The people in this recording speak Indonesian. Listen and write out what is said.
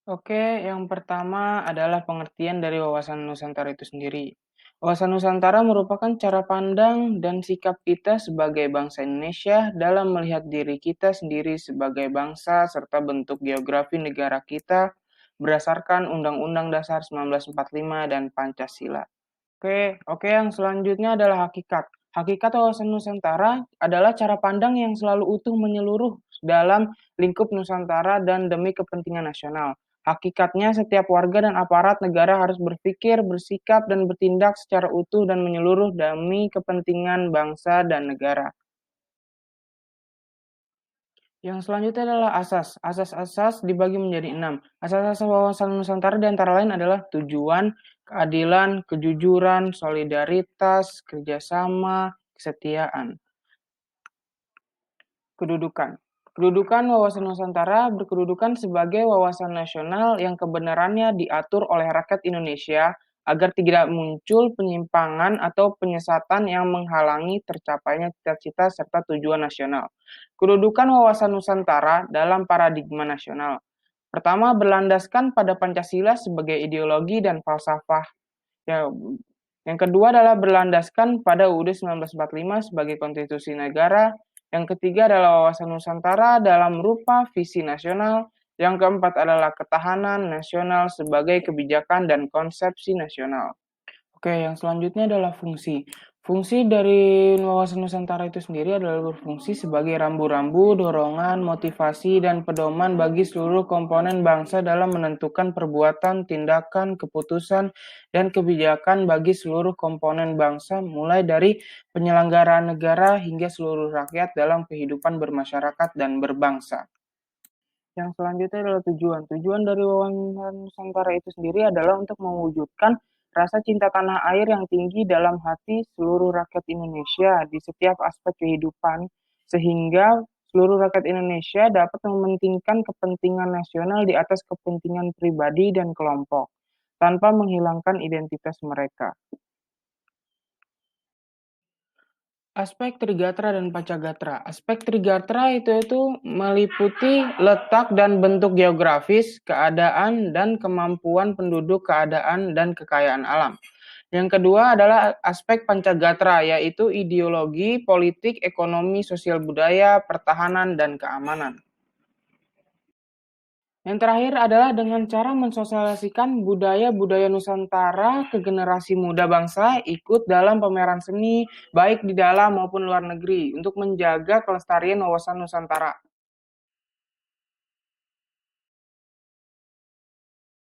Oke, yang pertama adalah pengertian dari wawasan Nusantara itu sendiri. Wawasan Nusantara merupakan cara pandang dan sikap kita sebagai bangsa Indonesia dalam melihat diri kita sendiri sebagai bangsa serta bentuk geografi negara kita berdasarkan Undang-Undang Dasar 1945 dan Pancasila. Oke, yang selanjutnya adalah hakikat. Hakikat wawasan Nusantara adalah cara pandang yang selalu utuh menyeluruh dalam lingkup Nusantara dan demi kepentingan nasional. Hakikatnya, setiap warga dan aparat negara harus berpikir, bersikap, dan bertindak secara utuh dan menyeluruh demi kepentingan bangsa dan negara. Yang selanjutnya adalah asas. Asas-asas dibagi menjadi 6. Asas-asas wawasan Nusantara di antara lain adalah tujuan, keadilan, kejujuran, solidaritas, kerjasama, kesetiaan. Kedudukan. Kedudukan wawasan Nusantara berkedudukan sebagai wawasan nasional yang kebenarannya diatur oleh rakyat Indonesia agar tidak muncul penyimpangan atau penyesatan yang menghalangi tercapainya cita-cita serta tujuan nasional. Kedudukan wawasan Nusantara dalam paradigma nasional. Pertama, berlandaskan pada Pancasila sebagai ideologi dan falsafah. Ya, yang kedua adalah berlandaskan pada UUD 1945 sebagai konstitusi negara. Yang ketiga adalah wawasan Nusantara dalam rupa visi nasional. Yang keempat adalah ketahanan nasional sebagai kebijakan dan konsepsi nasional. Oke, yang selanjutnya adalah fungsi. Fungsi dari wawasan Nusantara itu sendiri adalah berfungsi sebagai rambu-rambu, dorongan, motivasi, dan pedoman bagi seluruh komponen bangsa dalam menentukan perbuatan, tindakan, keputusan, dan kebijakan bagi seluruh komponen bangsa, mulai dari penyelenggaraan negara hingga seluruh rakyat dalam kehidupan bermasyarakat dan berbangsa. Yang selanjutnya adalah tujuan. Tujuan dari wawasan Nusantara itu sendiri adalah untuk mewujudkan rasa cinta tanah air yang tinggi dalam hati seluruh rakyat Indonesia di setiap aspek kehidupan, sehingga seluruh rakyat Indonesia dapat mementingkan kepentingan nasional di atas kepentingan pribadi dan kelompok, tanpa menghilangkan identitas mereka. Aspek Trigatra dan Pancagatra. Aspek Trigatra itu meliputi letak dan bentuk geografis, keadaan dan kemampuan penduduk, keadaan dan kekayaan alam. Yang kedua adalah aspek Pancagatra, yaitu ideologi, politik, ekonomi, sosial budaya, pertahanan, dan keamanan. Yang terakhir adalah dengan cara mensosialisasikan budaya-budaya Nusantara ke generasi muda bangsa ikut dalam pameran seni, baik di dalam maupun luar negeri, untuk menjaga kelestarian wawasan Nusantara.